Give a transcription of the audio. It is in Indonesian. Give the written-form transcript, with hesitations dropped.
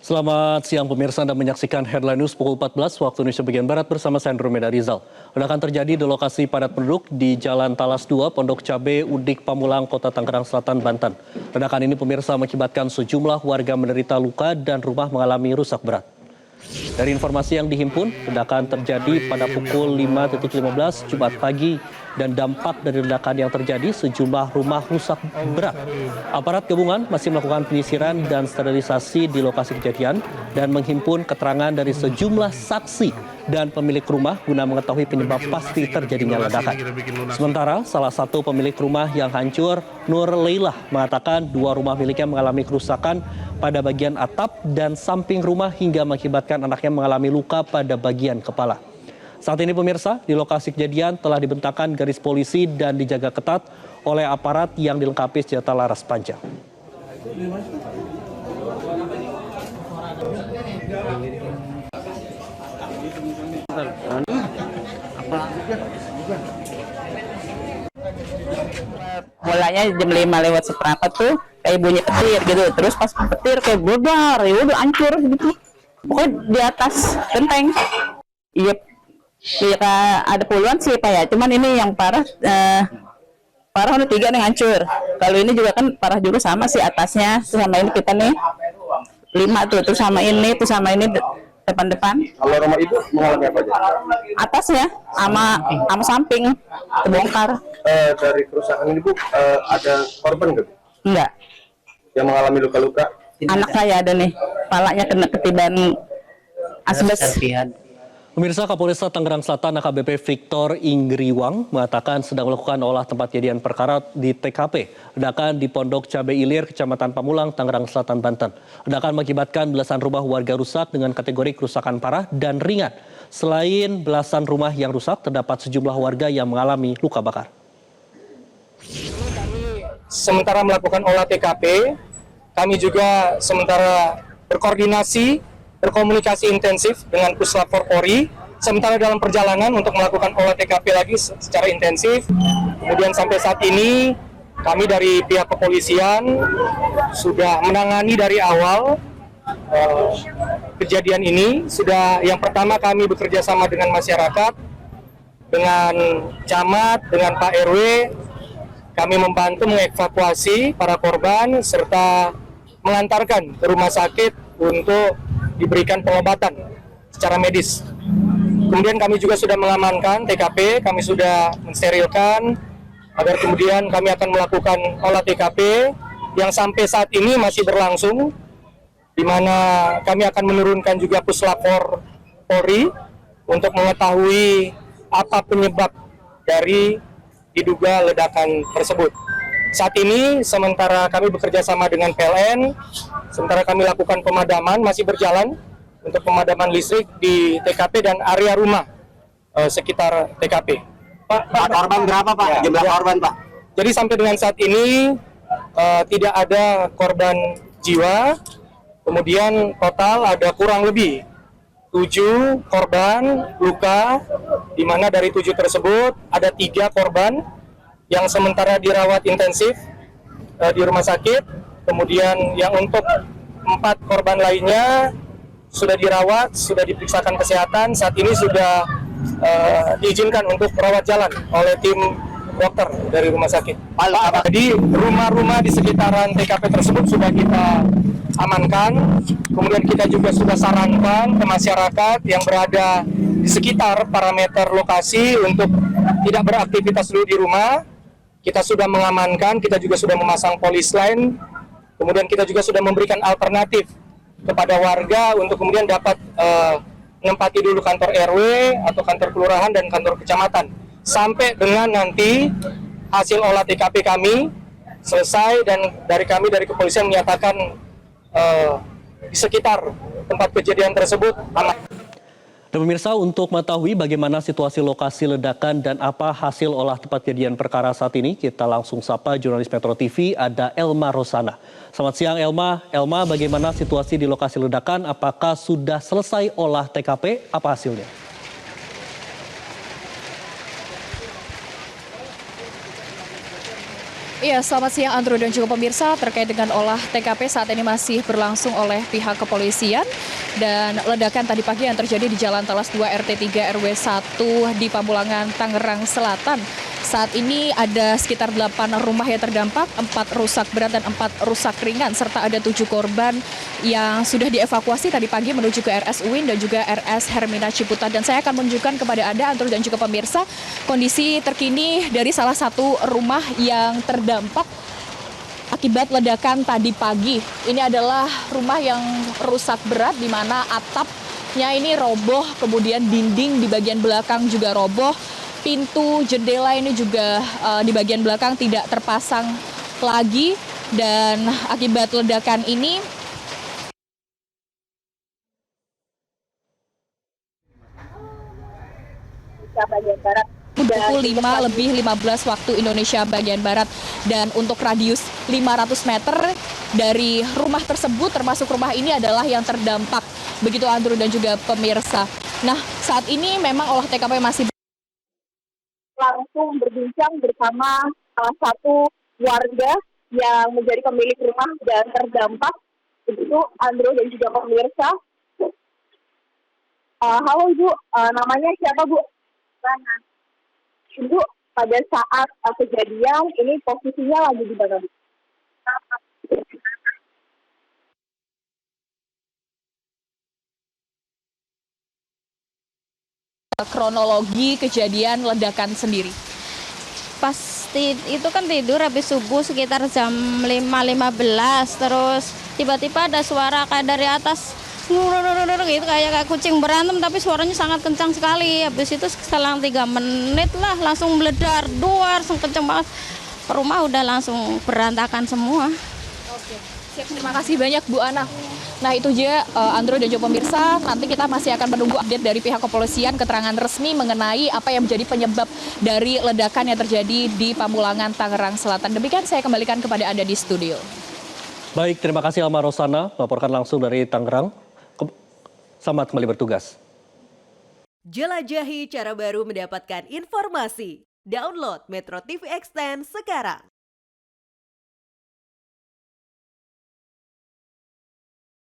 Selamat siang pemirsa, Anda menyaksikan Headline News pukul 14 waktu Indonesia bagian Barat bersama saya Andromeda Rizal. Ledakan terjadi di lokasi padat penduduk di Jalan Talas 2, Pondok Cabe, Udik, Pamulang, Kota Tangerang Selatan, Banten. Ledakan ini pemirsa mengakibatkan sejumlah warga menderita luka dan rumah mengalami rusak berat. Dari informasi yang dihimpun, ledakan terjadi pada pukul 5.15 Jumat pagi dan dampak dari ledakan yang terjadi sejumlah rumah rusak berat. Aparat gabungan masih melakukan penyisiran dan sterilisasi di lokasi kejadian dan menghimpun keterangan dari sejumlah saksi dan pemilik rumah guna mengetahui penyebab pasti terjadinya ledakan. Sementara salah satu pemilik rumah yang hancur, Nur Leilah, mengatakan dua rumah miliknya mengalami kerusakan pada bagian atap dan samping rumah hingga mengakibatkan anaknya mengalami luka pada bagian kepala. Saat ini pemirsa, di lokasi kejadian telah dibentangkan garis polisi dan dijaga ketat oleh aparat yang dilengkapi senjata laras panjang. Mulanya jam 5 lewat seperempat tuh kayak bunyi petir gitu, terus pas petir kayak brodar, ya udah hancur gitu. Pokoknya di atas genteng. Iya, ada puluhan sih Pak ya, cuman ini yang parah udah 3 nih hancur. Kalau ini juga kan parah juga sama sih atasnya, sama ini kita nih 5 tuh, terus sama ini depan-depan. Kalau rumah itu mengalami apa aja? Atasnya sama samping terbongkar. Dari kerusakan ini Bu, ada korban nggak? Enggak. Yang mengalami luka-luka? Anak saya ada nih, palanya kena ketiban asbes. Pemirsa, Kapolresta Tangerang Selatan AKBP Victor Inggriwang mengatakan sedang melakukan olah tempat kejadian perkara di TKP. Ledakan di Pondok Cabe Ilir, Kecamatan Pamulang, Tangerang Selatan, Banten. Ledakan mengakibatkan belasan rumah warga rusak dengan kategori kerusakan parah dan ringan. Selain belasan rumah yang rusak, terdapat sejumlah warga yang mengalami luka bakar. Sementara melakukan olah TKP, kami juga sementara berkomunikasi intensif dengan Puslap Polri, sementara dalam perjalanan untuk melakukan olah TKP lagi secara intensif. Kemudian sampai saat ini kami dari pihak kepolisian sudah menangani dari awal kejadian ini. Yang pertama kami bekerja sama dengan masyarakat, dengan camat, dengan Pak RW, kami membantu mengevakuasi para korban serta mengantarkan ke rumah sakit untuk diberikan pengobatan secara medis. Kemudian kami juga sudah mengamankan TKP, kami sudah mensterilkan agar kemudian kami akan melakukan olah TKP yang sampai saat ini masih berlangsung, di mana kami akan menurunkan juga Puslap Polri untuk mengetahui apa penyebab dari diduga ledakan tersebut. Saat ini sementara kami bekerja sama dengan PLN, sementara kami lakukan pemadaman, masih berjalan untuk pemadaman listrik di TKP dan area rumah sekitar TKP. Pak, korban berapa Pak? Ya, Jumlah korban Pak? Jadi sampai dengan saat ini tidak ada korban jiwa, kemudian total ada kurang lebih 7 korban luka, di mana dari 7 tersebut ada 3 korban yang sementara dirawat intensif di rumah sakit, kemudian yang untuk 4 korban lainnya sudah dirawat, sudah diperiksakan kesehatan, saat ini sudah diizinkan untuk rawat jalan oleh tim dokter dari rumah sakit. Jadi rumah-rumah di sekitaran TKP tersebut sudah kita amankan, kemudian kita juga sudah sarankan ke masyarakat yang berada di sekitar parameter lokasi untuk tidak beraktivitas dulu di rumah. Kita sudah mengamankan, kita juga sudah memasang polis line, kemudian kita juga sudah memberikan alternatif kepada warga untuk kemudian dapat menempati dulu kantor RW atau kantor kelurahan dan kantor kecamatan. Sampai dengan nanti hasil olah TKP kami selesai dan dari kepolisian menyatakan di sekitar tempat kejadian tersebut aman. Dan pemirsa, untuk mengetahui bagaimana situasi lokasi ledakan dan apa hasil olah tempat kejadian perkara saat ini, kita langsung sapa jurnalis Metro TV, ada Elma Rosana. Selamat siang Elma. Elma, bagaimana situasi di lokasi ledakan? Apakah sudah selesai olah TKP? Apa hasilnya? Iya, selamat siang Andrew dan juga pemirsa. Terkait dengan olah TKP saat ini masih berlangsung oleh pihak kepolisian. Dan ledakan tadi pagi yang terjadi di Jalan Talas 2 RT 3 RW 1 di Pamulangan, Tangerang Selatan. Saat ini ada sekitar 8 rumah yang terdampak, 4 rusak berat dan 4 rusak ringan, serta ada 7 korban yang sudah dievakuasi tadi pagi menuju ke RS UIN dan juga RS Hermina Ciputat. Dan saya akan menunjukkan kepada Anda, Andrew dan juga pemirsa, kondisi terkini dari salah satu rumah yang terdampak akibat ledakan tadi pagi. Ini adalah rumah yang rusak berat di mana atapnya ini roboh, kemudian dinding di bagian belakang juga roboh. Pintu jendela ini juga di bagian belakang tidak terpasang lagi, dan akibat ledakan ini bagian barat pukul 5:15 waktu Indonesia bagian barat, dan untuk radius 500 meter dari rumah tersebut termasuk rumah ini adalah yang terdampak. Begitu Andrew dan juga pemirsa. Nah, saat ini memang olah TKP masih langsung berbincang bersama salah satu warga yang menjadi pemilik rumah dan terdampak. Begitu Andrew dan juga pemirsa. Halo Ibu, namanya siapa Bu? Rana. Ibu, pada saat kejadian ini posisinya lagi di mana Bu? Kronologi kejadian ledakan sendiri. Pasti itu kan tidur habis subuh sekitar jam 5.15, terus tiba-tiba ada suara kayak dari atas gitu, kayak kucing berantem, tapi suaranya sangat kencang sekali. Habis itu selang 3 menit lah langsung meledar, duar, kencang banget. Rumah udah langsung berantakan semua. Oke, siap, terima kasih banyak Bu Ana. Nah itu dia Andrew dan juga pemirsa, nanti kita masih akan menunggu update dari pihak kepolisian, keterangan resmi mengenai apa yang menjadi penyebab dari ledakan yang terjadi di Pamulangan, Tangerang Selatan. Demikian saya kembalikan kepada Anda di studio. Baik, terima kasih Alma Rosana, melaporkan langsung dari Tangerang. Selamat kembali bertugas. Jelajahi cara baru mendapatkan informasi. Download Metro TV Extend sekarang.